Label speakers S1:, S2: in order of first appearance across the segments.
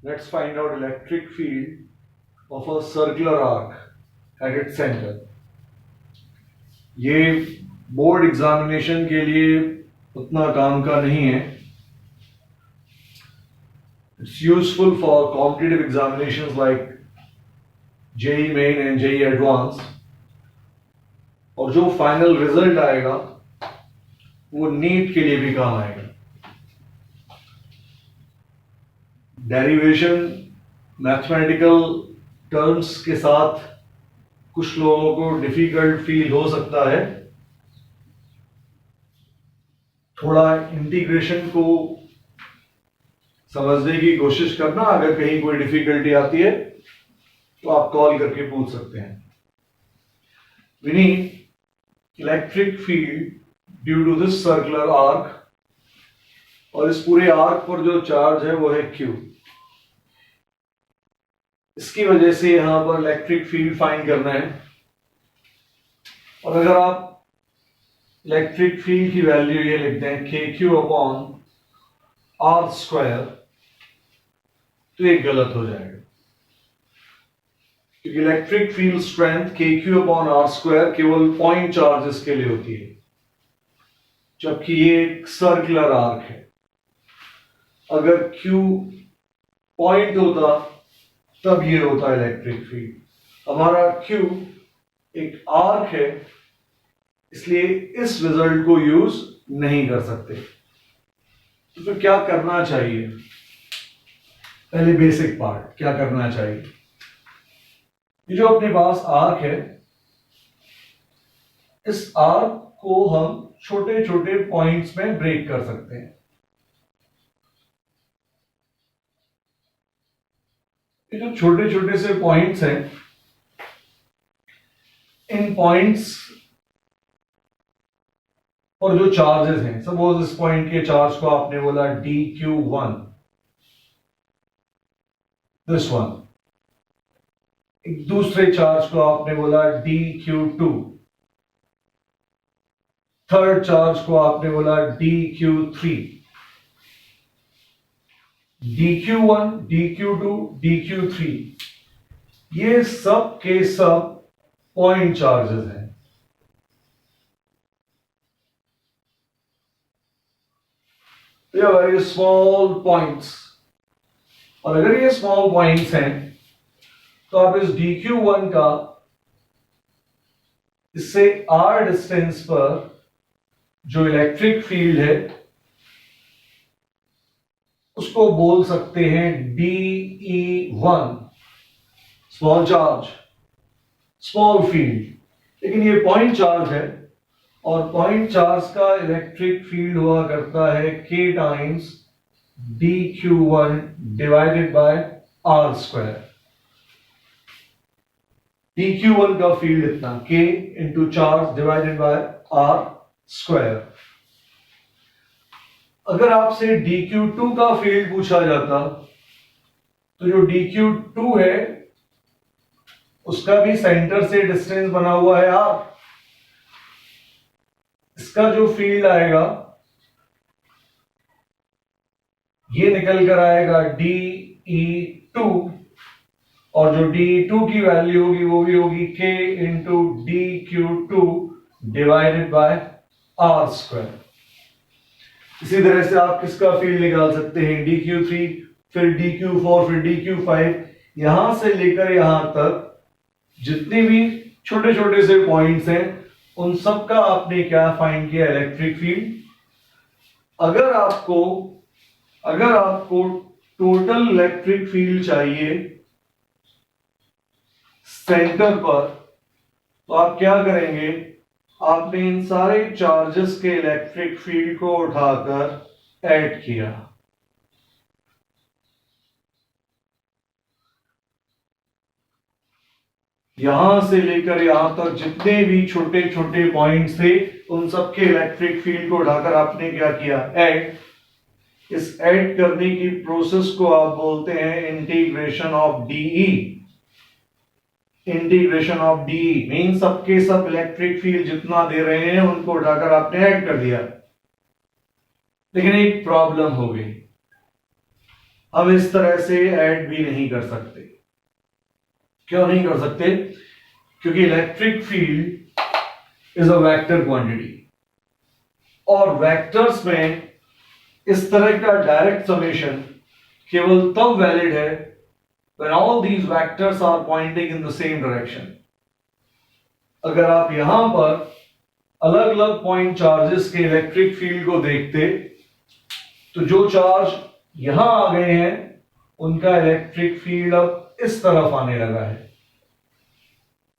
S1: Let's find out electric field of a circular arc at its center. ये board examination के लिए उतना काम का नहीं है. It's useful for competitive examinations like JEE Main and JEE Advanced. और जो फाइनल रिजल्ट आएगा वो नीट के लिए भी काम आएगा. डेरिवेशन मैथमेटिकल टर्म्स के साथ कुछ लोगों को डिफिकल्ट फील हो सकता है. थोड़ा इंटीग्रेशन को समझने की कोशिश करना. अगर कहीं कोई डिफिकल्टी आती है तो आप कॉल करके पूछ सकते हैं. We need electric field due to this circular arc. और इस पूरे आर्क पर जो चार्ज है वो है Q. इसकी वजह से यहां पर इलेक्ट्रिक फील्ड फाइंड करना है. और अगर आप इलेक्ट्रिक फील्ड की वैल्यू ये लिखते हैं KQ अपॉन R स्क्वायर, तो ये गलत हो जाएगा, क्योंकि electric field strength KQ upon R square केवल पॉइंट चार्जेस के लिए होती है, जबकि ये एक सर्कुलर आर्क है. अगर Q पॉइंट होता तब ये होता इलेक्ट्रिक फील्ड. हमारा Q एक आर्क है, इसलिए इस रिजल्ट को यूज नहीं कर सकते. तो फिर क्या करना चाहिए? पहले बेसिक पार्ट, क्या करना चाहिए? ये जो अपने पास आर्क है, इस आर्क को हम छोटे छोटे पॉइंट्स में ब्रेक कर सकते हैं. ये जो छोटे छोटे से पॉइंट्स हैं, इन पॉइंट्स और जो चार्जेस हैं, सपोज इस पॉइंट के चार्ज को आपने बोला dq1, दिस वन. एक दूसरे चार्ज को आपने बोला dq2, थर्ड चार्ज को आपने बोला dq3, dq1, dq2, dq3, ये सब के सब पॉइंट चार्जेस हैं. ये वेरी स्मॉल पॉइंट्स. और अगर ये स्मॉल पॉइंट्स हैं तो आप इस dq1 का इससे r डिस्टेंस पर जो इलेक्ट्रिक फील्ड है उसको बोल सकते हैं dE1, small charge, small field. लेकिन ये पॉइंट चार्ज है, और पॉइंट चार्ज का इलेक्ट्रिक फील्ड हुआ करता है k times dq1 divided by r square. dq1 का फील्ड इतना k into charge divided by r square. अगर आपसे dq2 का फील्ड पूछा जाता तो जो dq2 है उसका भी सेंटर से डिस्टेंस बना हुआ है r. इसका जो फील्ड आएगा ये निकल कर आएगा dE2, और जो dE2 की वैल्यू होगी वो भी होगी k into dq2 divided by r square. इसी तरह से आप किसका फील्ड निकाल सकते हैं? dq3, फिर dq4, फिर dq5. यहां से लेकर यहां तक जितने भी छोटे छोटे से पॉइंट्स हैं उन सब का आपने क्या फाइंड किया? Electric field. अगर आपको टोटल इलेक्ट्रिक फील्ड चाहिए सेंटर पर, तो आप क्या करेंगे? आपने इन सारे चार्जेस के इलेक्ट्रिक फील्ड को उठाकर ऐड किया. यहां से लेकर यहां तक जितने भी छोटे छोटे पॉइंट्स थे उन सबके इलेक्ट्रिक फील्ड को उठाकर आपने क्या किया? ऐड. इस ऐड करने की प्रोसेस को आप बोलते हैं integration of DE. Integration of DE mean सबके सब इलेक्ट्रिक फील्ड जितना दे रहे हैं उनको उठाकर आपने ऐड कर दिया. लेकिन एक प्रॉब्लम हो गई. हम इस तरह से ऐड भी नहीं कर सकते। क्यों नहीं कर सकते? क्योंकि electric field is a vector quantity, और वेक्टर्स में इस तरह का डायरेक्ट समेशन केवल तब वैलिड है when all these vectors are pointing in the same direction। अगर आप यहां पर अलग अलग पॉइंट चार्जेस के इलेक्ट्रिक फील्ड को देखते, तो जो चार्ज यहां आ गए हैं उनका इलेक्ट्रिक फील्ड अब इस तरफ आने लगा है,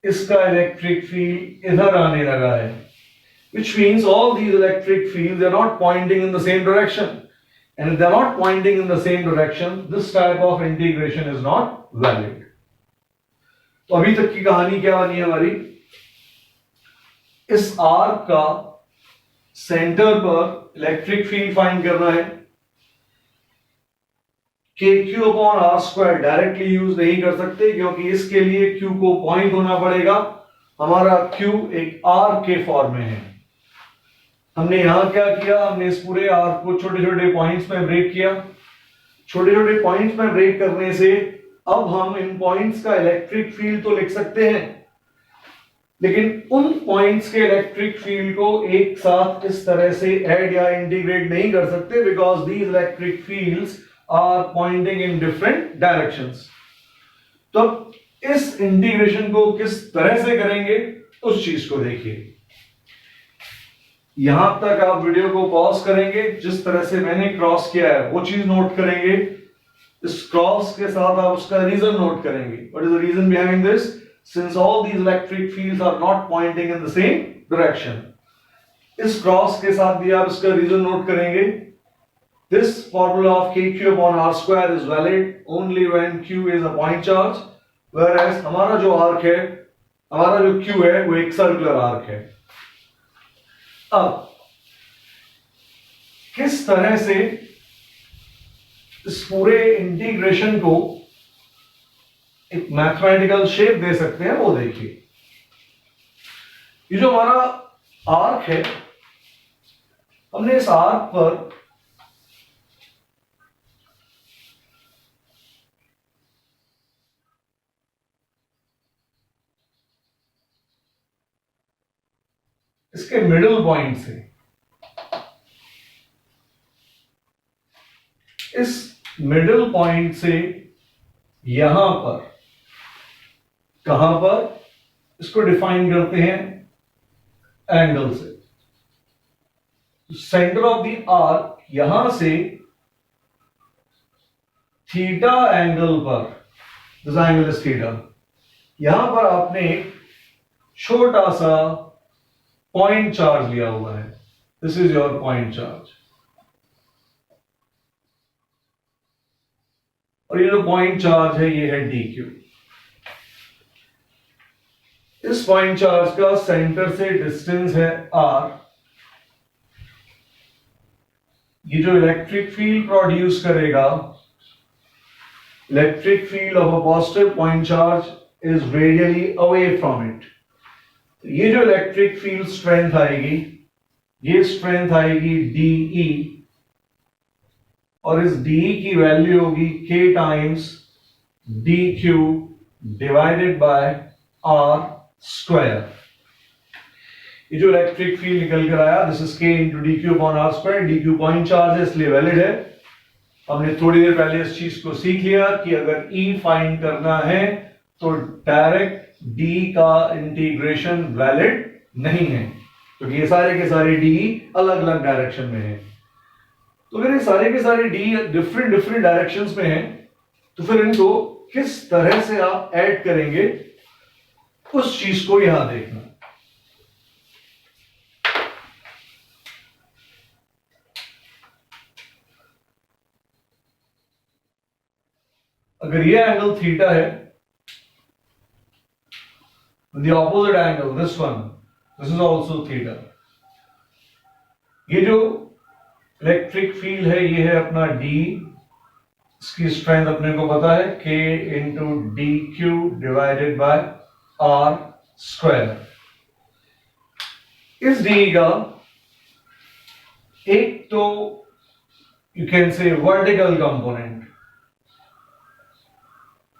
S1: इसका इलेक्ट्रिक फील्ड इधर आने लगा है, which means all these electric fields are not pointing in the same direction, and if they are not pointing in the same direction, this type of integration is not valid। तो अभी तक की कहानी क्या बनी है हमारी? इस आर्क का सेंटर पर इलेक्ट्रिक फील्ड फाइंड करना है। KQ upon R square directly use नहीं कर सकते, क्योंकि इसके लिए Q को पॉइंट होना पड़ेगा। हमारा Q एक आर्क के फॉर्म में है। हमने यहां क्या किया? हमने इस पूरे आर्क को छोटे छोटे पॉइंट्स में ब्रेक किया। छोटे छोटे पॉइंट्स में ब्रेक करने से अब हम इन पॉइंट्स का इलेक्ट्रिक फील्ड तो लिख सकते हैं, लेकिन उन पॉइंट्स के इलेक्ट्रिक फील्ड को एक साथ इस तरह से ऐड या इंटीग्रेट नहीं कर सकते, because these electric fields are pointing in different directions. तो इस इंटीग्रेशन को किस तरह से करेंगे उस चीज को देखिए। यहां तक आप वीडियो को पॉज करेंगे, जिस तरह से मैंने क्रॉस किया है वो चीज नोट करेंगे, इस क्रॉस के साथ आप उसका रीजन नोट करेंगे। What is the reason behind this? Since all these electric fields are not pointing in the same direction. इस क्रॉस के साथ भी आप इसका रीजन नोट करेंगे। This formula of KQ upon r square is valid only when Q is a point charge, whereas हमारा जो arc है, हमारा जो Q है वो एक सर्कुलर आर्क है। अब किस तरह से इस पूरे इंटीग्रेशन को एक मैथमेटिकल शेप दे सकते हैं वो देखिए। ये जो हमारा आर्क है, हमने इस आर्क पर इसके मिडिल पॉइंट से इस मिडिल पॉइंट से यहां पर, कहां पर इसको डिफाइन करते हैं एंगल से। सेंटर ऑफ द आर्क यहां से थीटा एंगल पर, दिस एंगल इज थीटा, यहां पर आपने छोटा सा पॉइंट चार्ज लिया हुआ है। This is your point charge, और ये जो पॉइंट चार्ज है ये है DQ। इस पॉइंट चार्ज का सेंटर से डिस्टेंस है R। ये जो इलेक्ट्रिक फील्ड प्रोड्यूस करेगा, electric field of a positive point charge is radially away from it. ये जो इलेक्ट्रिक फील्ड स्ट्रेंथ आएगी, ये स्ट्रेंथ आएगी DE, और इस DE की वैल्यू होगी K times DQ divided by R square. ये जो इलेक्ट्रिक फील्ड निकल कर आया, this is K into DQ upon R square. DQ point charge है इसलिए वैलिड है। हमने थोड़ी देर पहले इस चीज को सीख लिया कि अगर E फाइंड करना है तो डायरेक्ट D का इंटीग्रेशन वैलिड नहीं है, क्योंकि ये सारे के सारे D अलग अलग डायरेक्शन में है। तो अगर ये सारे के सारे D डिफरेंट डायरेक्शंस में हैं, तो फिर इनको किस तरह से आप ऐड करेंगे उस चीज को यहां देखना। अगर ये एंगल थीटा है, the opposite angle, this one, this is also theta। ये जो इलेक्ट्रिक फील्ड है ये है अपना D, इसकी स्ट्रेंथ अपने को पता है K into DQ divided by R square. इस D का एक तो you can say vertical component,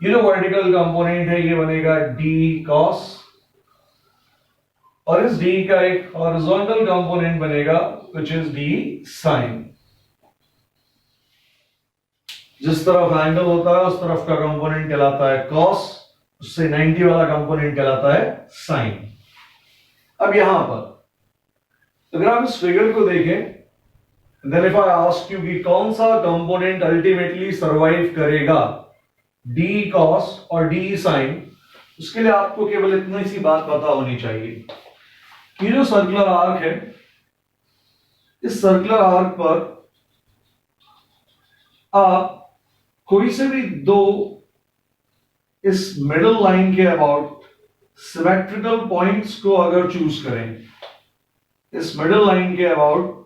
S1: ये जो वर्टिकल कंपोनेंट है ये बनेगा डी कॉस, और इस डी का एक हॉरिजॉन्टल कंपोनेंट बनेगा विच इज डी साइन। जिस तरफ एंगल होता है उस तरफ का कंपोनेंट कहलाता है कॉस, उससे 90 वाला कंपोनेंट कहलाता है साइन। अब यहां पर अगर आप इस फिगर को देखें, then if I ask you कि कौन सा कंपोनेंट अल्टीमेटली सरवाइव करेगा, डी कॉस और डी साइन, उसके लिए आपको केवल इतनी सी बात पता होनी चाहिए। ये जो सर्कुलर आर्क है, इस सर्कुलर आर्क पर आप कोई से भी दो इस मिडल लाइन के अबाउट सिमेट्रिकल पॉइंट्स को अगर चूज करें, इस मिडल लाइन के अबाउट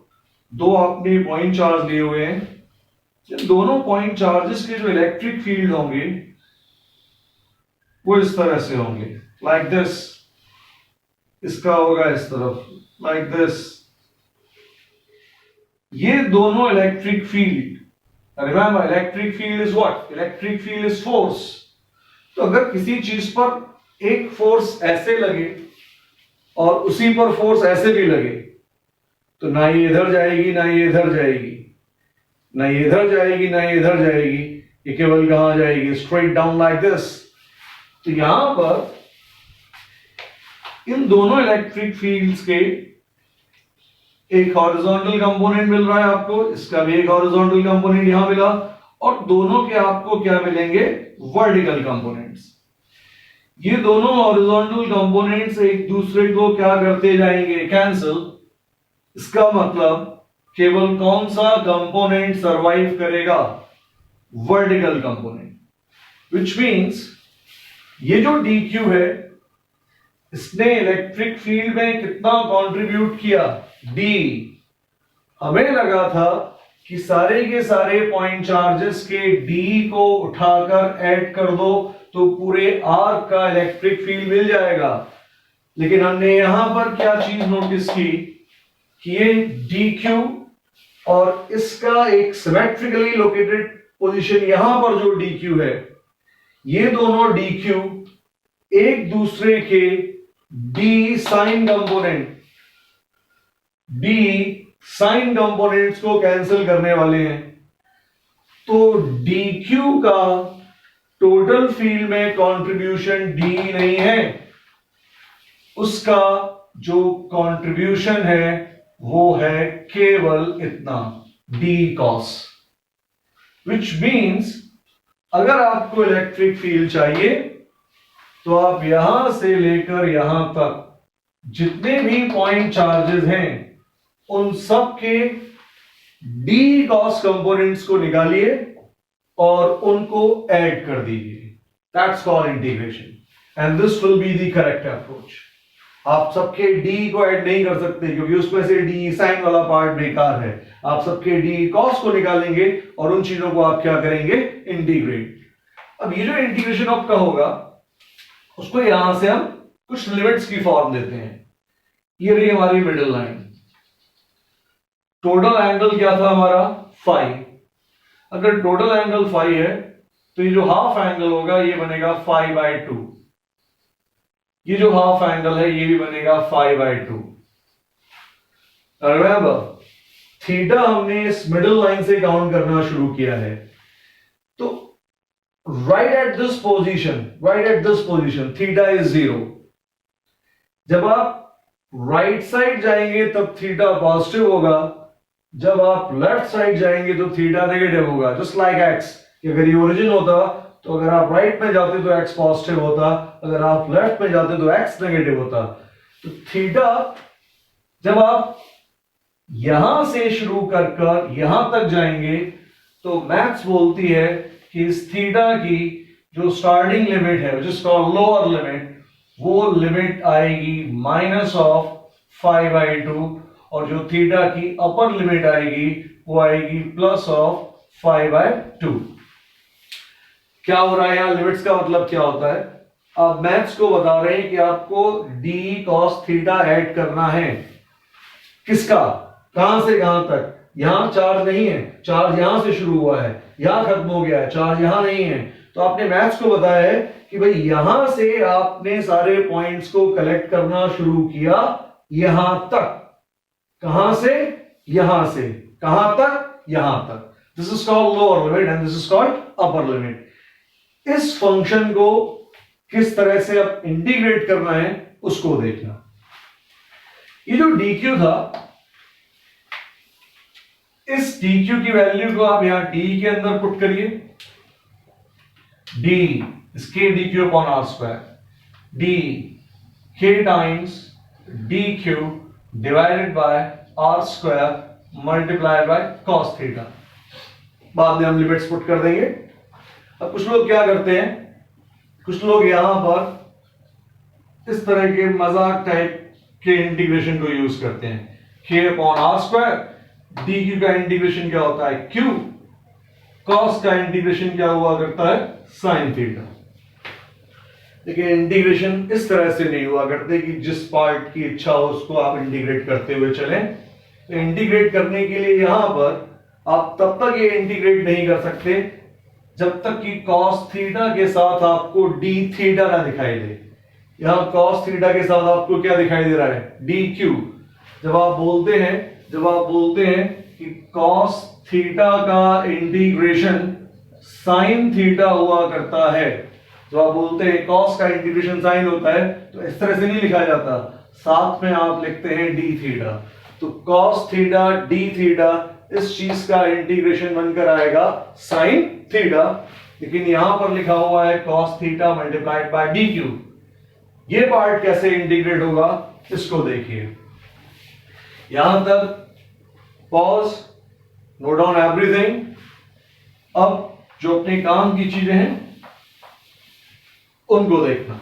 S1: दो आपने पॉइंट चार्ज लिए हुए हैं, इन दोनों पॉइंट चार्जेस के जो इलेक्ट्रिक फील्ड होंगे वो इस तरह से होंगे, लाइक दिस। इसका होगा इस तरफ, लाइक दिस। ये दोनों electric field, remember electric field is what? Electric field is force. तो अगर किसी चीज पर एक फोर्स ऐसे लगे और उसी पर फोर्स ऐसे भी लगे, तो ना ये इधर जाएगी ना ये इधर जाएगी, ना ये इधर जाएगी ना ये इधर जाएगी, ये केवल कहां जाएगी? Straight down like this. तो यहां पर इन दोनों इलेक्ट्रिक फील्ड्स के एक हॉरिजॉन्टल कंपोनेंट मिल रहा है आपको, इसका भी एक हॉरिजॉन्टल कंपोनेंट यहां मिला, और दोनों के आपको क्या मिलेंगे? Vertical components. ये दोनों हॉरिजॉन्टल कंपोनेंट्स एक दूसरे को क्या करते जाएंगे? कैंसिल। इसका मतलब केवल कौन सा कंपोनेंट सरवाइव करेगा? Vertical component. विच मींस ये जो dq है, इसने इलेक्ट्रिक फील्ड में कितना कंट्रीब्यूट किया? d। हमें लगा था कि सारे के सारे पॉइंट चार्जेस के d को उठाकर ऐड कर दो तो पूरे आर्क का इलेक्ट्रिक फील्ड मिल जाएगा, लेकिन हमने यहां पर क्या चीज नोटिस की कि ये dq और इसका एक सिमेट्रिकली लोकेटेड पोजीशन यहां पर जो dq है, ये दोनों dq एक दूसरे के d साइन कंपोनेंट्स को कैंसिल करने वाले हैं। तो dq का टोटल फील्ड में कंट्रीब्यूशन d नहीं है, उसका जो कंट्रीब्यूशन है वो है केवल इतना, d cos। विच मीन्स अगर आपको इलेक्ट्रिक फील्ड चाहिए तो आप यहां से लेकर यहां तक जितने भी पॉइंट चार्जेस हैं उन सब के d cos कंपोनेंट्स को निकालिए और उनको ऐड कर दीजिए। That's called integration and this will be the correct approach. आप सबके d को ऐड नहीं कर सकते क्योंकि उसमें से d साइन वाला पार्ट बेकार है। आप सबके d cos को निकालेंगे और उन चीजों को आप क्या करेंगे? इंटीग्रेट। अब ये जो इंटीग्रेशन आपका होगा उसको यहां से हम कुछ लिमिट्स की फॉर्म देते हैं। ये रही हमारी मिडिल लाइन। टोटल एंगल क्या था हमारा? फाई। अगर टोटल एंगल फाई है तो ये जो हाफ एंगल होगा ये बनेगा फाई बाय 2। ये जो हाफ एंगल है ये भी बनेगा फाई बाय 2। रिमेंबर थीटा हमने इस मिडिल लाइन से काउंट करना शुरू किया है। तो right at this position theta is 0। जब आप राइट साइड जाएंगे तब थीटा पॉजिटिव होगा, जब आप लेफ्ट साइड जाएंगे तो थीटा नेगेटिव होगा। जस्ट लाइक एक्स, अगर ये ओरिजिन होता तो अगर आप राइट में जाते तो एक्स पॉजिटिव होता, अगर आप लेफ्ट में जाते तो एक्स नेगेटिव होता। तो थीटा जब आप यहां से शुरू कर यहां तक जाएंगे तो मैथ्स बोलती है कि इस थीटा की जो स्टार्टिंग लिमिट है जिसका लोअर लिमिट, वो लिमिट आएगी माइनस ऑफ 5/2 और जो थीटा की अपर लिमिट आएगी वो आएगी प्लस ऑफ 5/2। क्या हो रहा है यहां? लिमिट्स का मतलब क्या होता है? आप मैथ्स को बता रहे हैं कि आपको d cos थीटा ऐड करना है। किसका? कहां से कहां तक? यहां चार्ज नहीं है, चार्ज यहां से शुरू हुआ है, यहां खत्म हो गया है, चार्ज यहां नहीं है। तो आपने मैथ्स को बताया है कि भाई यहां से आपने सारे पॉइंट्स को कलेक्ट करना शुरू किया, यहां तक। कहां से? यहां से। कहां तक? यहां तक। This is called lower limit and this is called upper limit. इस फंक्शन को किस तरह से अब इंटीग्रेट करना है उसको देखना। ये जो dq था, इस dq की वैल्यू को आप यहां d के अंदर पुट करिए। d is k dq upon r square, d k times dq divided by r square multiplied by cos theta। बाद में हम लिमिट्स पुट कर देंगे। अब कुछ लोग क्या करते हैं, कुछ लोग यहां पर इस तरह के मजाक टाइप के इंटीग्रेशन को यूज करते हैं। k upon R square, dq का इंटीग्रेशन क्या होता है q, cos का इंटीग्रेशन क्या हुआ करता है sin थीटा। लेकिन इंटीग्रेशन इस तरह से नहीं हुआ करते कि जिस पार्ट की इच्छा हो उसको आप इंटीग्रेट करते हुए चलें। तो इंटीग्रेट करने के लिए यहां पर आप तब तक ये इंटीग्रेट नहीं कर सकते जब तक कि cos थीटा के साथ आपको d थीटा ना दिखाई दे। यहां cos थीटा के साथ आपको क्या दिखाई दे रहा है dq। जब आप बोलते हैं कि cos थीटा का इंटीग्रेशन sin थीटा हुआ करता है, जब आप बोलते हैं cos का इंटीग्रेशन sin होता है, तो इस तरह से नहीं लिखा जाता, साथ में आप लिखते हैं d थीटा। तो cos थीटा d थीटा इस चीज का इंटीग्रेशन बनकर आएगा sin थीटा, लेकिन यहां पर लिखा हुआ है cos theta multiplied by dq। ये पार्ट कैसे इंटीग्रेट होगा इसको देखिए। यहां तक पॉज, नोट डाउन एवरीथिंग। अब जो अपने काम की चीजें हैं उनको देखना।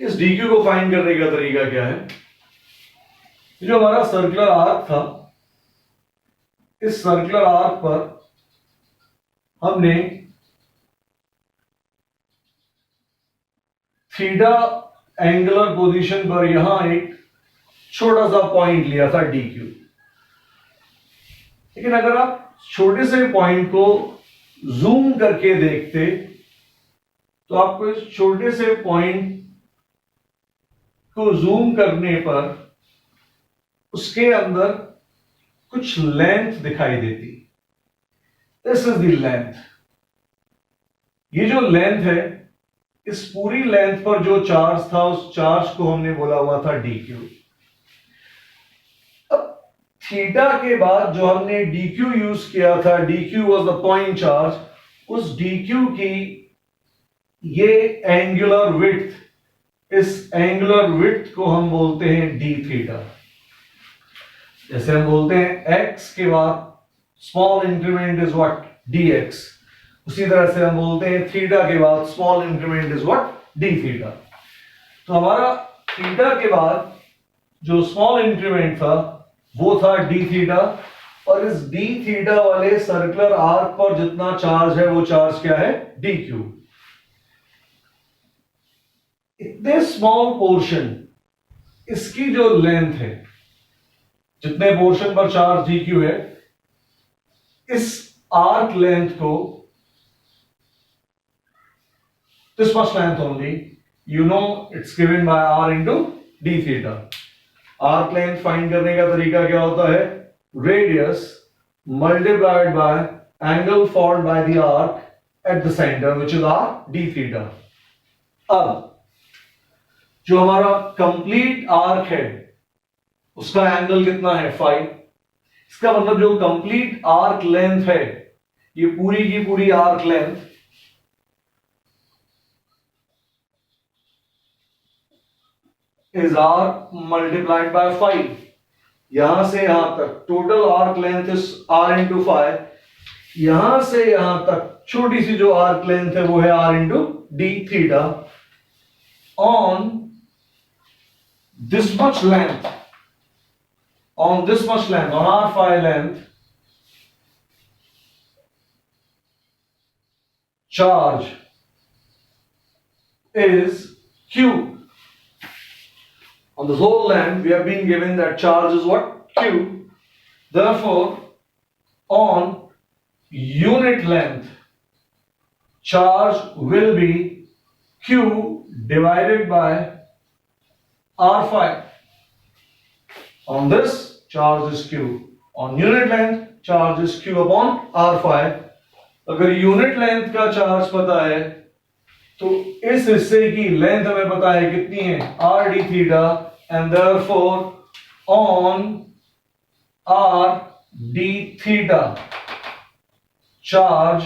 S1: इस dq को फाइंड करने का तरीका क्या है? जो हमारा सर्कुलर आर्क था, इस सर्कुलर आर्क पर हमने थीटा एंगुलर पोजीशन पर यहां एक छोटा सा पॉइंट लिया था dq। लेकिन अगर आप छोटे से पॉइंट को जूम करके देखते तो आपको इस छोटे से पॉइंट को जूम करने पर उसके अंदर कुछ लेंथ दिखाई देती। This is the length. ये जो लेंथ है, इस पूरी लेंथ पर जो चार्ज था उस चार्ज को हमने बोला हुआ था dq। अब थीटा के बाद जो हमने dq यूज किया था, dq was the point charge, उस dq की ये एंगुलर विड्थ, इस एंगुलर विड्थ को हम बोलते हैं d थीटा। जैसे हम बोलते हैं x के बाद small increment is what dx, उसी तरह से हम बोलते हैं थीटा के बाद small increment is what d theta. तो हमारा थीटा के बाद जो स्मॉल इंक्रीमेंट था वो था d थीटा, और इस d थीटा वाले सर्कुलर आर्क पर जितना चार्ज है वो चार्ज क्या है dq। इतने स्मॉल पोर्शन, इसकी जो लेंथ है, जितने पोर्शन पर चार्ज dq है, इस आर्क लेंथ को, this much length only, you know it's given by r into d theta। Arc length find करने का तरीका क्या होता है, radius multiplied by angle formed by the arc at the centre which is r d theta. अब जो हमारा complete arc है उसका एंगल कितना है फाई। इसका मतलब जो कंप्लीट आर्क लेंथ है, ये पूरी की पूरी arc length is r multiplied by phi. यहां से यहां तक total arc length is r into phi. यहां से यहां तक छोटी सी जो आर्क लेंथ है वो है r into D theta. On this much length, on this much length, on r phi length, charge is Q. On the whole length, we have been given that charge is what? Q. Therefore, on unit length, charge will be Q divided by R phi. On this, charge is Q. On unit length, charge is Q upon R phi. अगर unit length का charge पता है तो इस हिस्से की length हमें पता है कितनी है, R D theta, and therefore on R D theta charge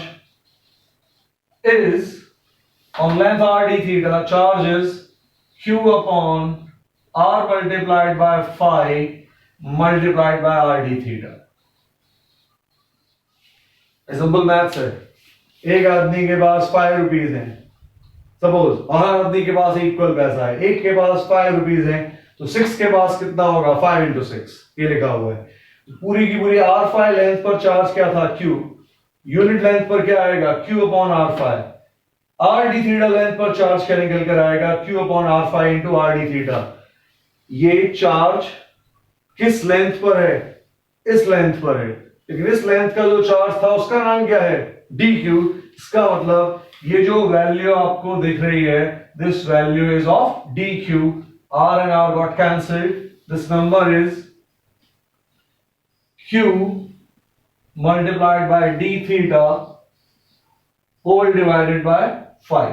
S1: is on length r d theta, charge is q upon r multiplied by phi multiplied by r d theta. Simple maths है. एक आदमी के पास 5 rupees है suppose, और हर आदमी के पास equal पैसा है. एक के पास 5 रुपीज है तो 6 के पास कितना होगा, 5 into 6, ये लिखा हुआ है. पूरी की पूरी r phi लेंथ पर चार्ज क्या था, q. यूनिट लेंथ पर क्या आएगा, q upon r phi. r d theta length पर चार्ज क्या निकल कर आएगा, q upon r phi into r d theta. ये चार्ज किस लेंथ पर है, इस लेंथ पर है, लेकिन इस लेंथ का जो चार्ज था उसका नाम क्या है, dq. इसका मतलब ये जो वैल्यू आपको दिख रही है, this value is of dq. r and r got cancelled. This number is q multiplied by d theta whole divided by phi.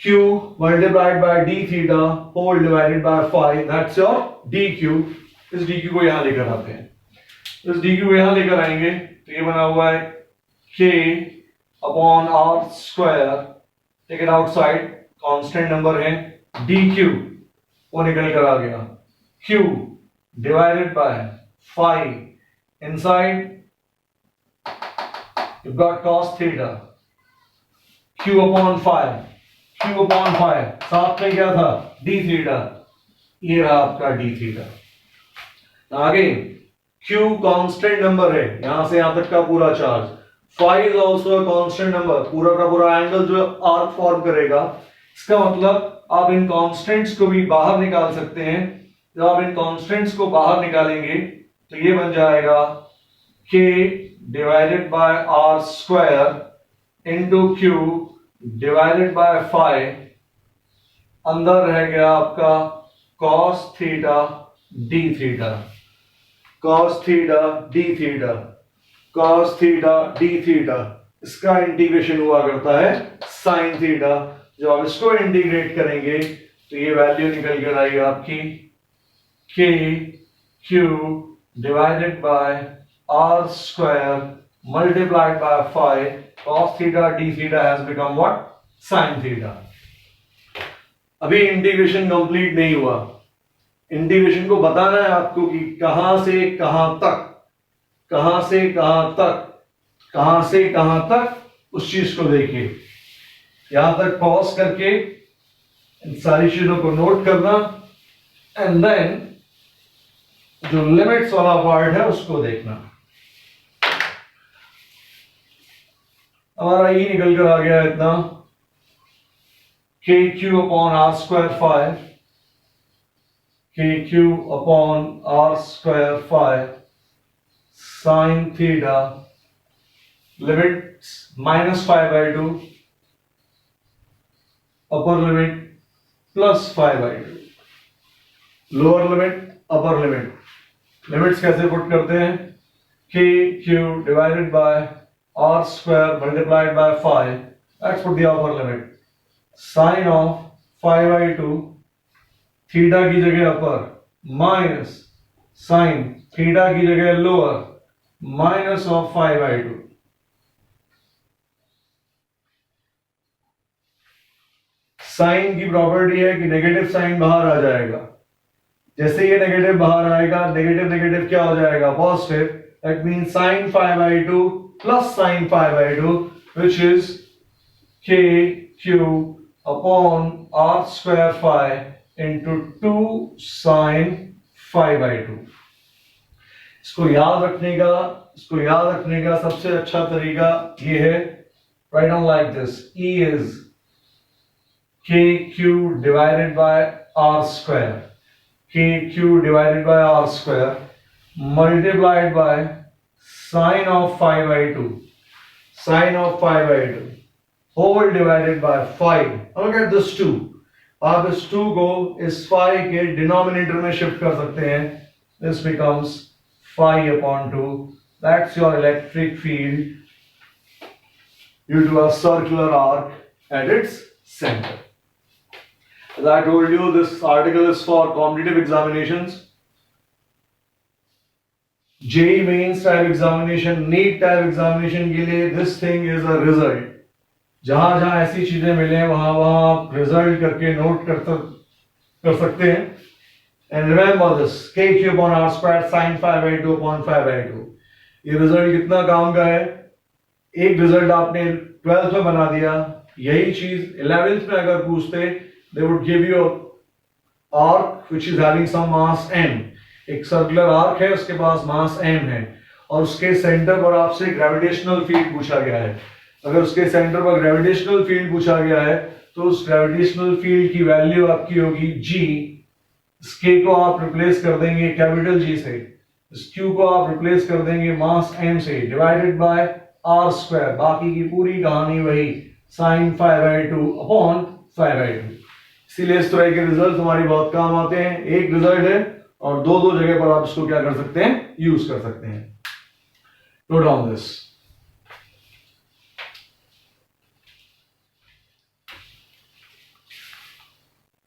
S1: q multiplied by d theta whole divided by phi, that's your dq. इस dq को यहां लेकर आते हैं. इस dq को यहां लेकर आएंगे तो ये बना हुआ है k upon r square, take it outside, constant number है, dq वो निकल कर आ गया, q divided by phi. Inside you've got cos theta, q upon phi, q upon phi, साथ में क्या था, d theta. ये रहा आपका d theta. आगे q कांस्टेंट नंबर है, यहां से यहां तक का पूरा charge. phi is also a constant number, पूरा का पूरा एंगल जो आर्क फॉर्म करेगा. इसका मतलब आप इन कांस्टेंट्स को भी बाहर निकाल सकते हैं. जब आप इन कांस्टेंट्स को बाहर निकालेंगे तो ये बन जाएगा k divided by r square into q divided bye phi. अंदर रह गया आपका cos theta d theta, cos theta d theta, cos theta d theta. इसका इंटीग्रेशन हुआ करता है sin थीटा. जब आप इसको इंटीग्रेट करेंगे तो ये वैल्यू निकल कर आएगी आपकी k q divided by r square multiplied by phi. Cos theta d theta has become what, sin theta. अभी इंटीग्रेशन कंप्लीट नहीं हुआ. इंटीग्रेशन को बताना है आपको कि कहां से कहां तक, कहां से कहां तक, कहां से कहां तक, उस चीज को देखिए. यहां तक पॉज करके इन सारी चीजों को नोट करना, एंड देन जो लिमिट्स वाला पार्ट है उसको देखना. हमारा ये निकल कर आ गया इतना, k q upon r square phi, k q upon r square phi sin theta, limits -π/2, upper limit +π/2, lower limit, upper limit. Limits कैसे पुट करते हैं, k q divided by r square multiplied by phi, let's put the upper limit. Sine of π/2, theta की जगह upper, minus sine theta की जगह lower, minus of π/2. Sine की property है कि नेगेटिव साइन बाहर आ जाएगा. जैसे ये नेगेटिव बाहर आएगा, नेगेटिव नेगेटिव क्या हो जाएगा, positive. That means sin π/2 plus sin π/2, which is k q upon r square phi into 2 sin π/2. इसको याद रखने का सबसे अच्छा तरीका ये है, write down like this, E is KQ divided by R square, KQ divided by R square multiplied by sine of 5/2, sine of 5/2 whole divided by 5. Look at this 2. आप इस 2 को इस 5 के डिनोमिनेटर में शिफ्ट कर सकते हैं. This becomes 5/2. That's your electric field due to a circular arc at its center. As I told you, this article is for competitive examinations. JEE mains type examination, NEET type examination के लिए this thing is a result. जहां जहां ऐसी चीजें मिले वहां वहां आप रिजल्ट करके नोट कर सकते हैं. And remember this, KQ upon R squared sin 5/2 upon 5/2. ये रिजल्ट कितना काम का है. एक रिजल्ट आपने 12th में बना दिया, यही चीज 11th में अगर पूछते, they would give you a arc which is having some mass m. एक सर्कुलर आर्क है, उसके पास मास m है, और उसके सेंटर पर आपसे ग्रेविटेशनल फील्ड पूछा गया है. अगर उसके सेंटर पर ग्रेविटेशनल फील्ड पूछा गया है तो उस ग्रेविटेशनल फील्ड की वैल्यू आपकी होगी G. इस K को आप रिप्लेस कर देंगे कैपिटल G से, इस Q को आप रिप्लेस कर देंगे मास m से, डिवाइडेड बाय R स्क्वायर. बाकी की पूरी कहानी वही, sin 5/2 अपॉन 5/2. इसीलिए इस तरह के रिजल्ट हमारी बहुत काम आते हैं. एक रिजल्ट है और दो जगह पर आप इसको क्या कर सकते हैं, यूज कर सकते हैं. Note down this.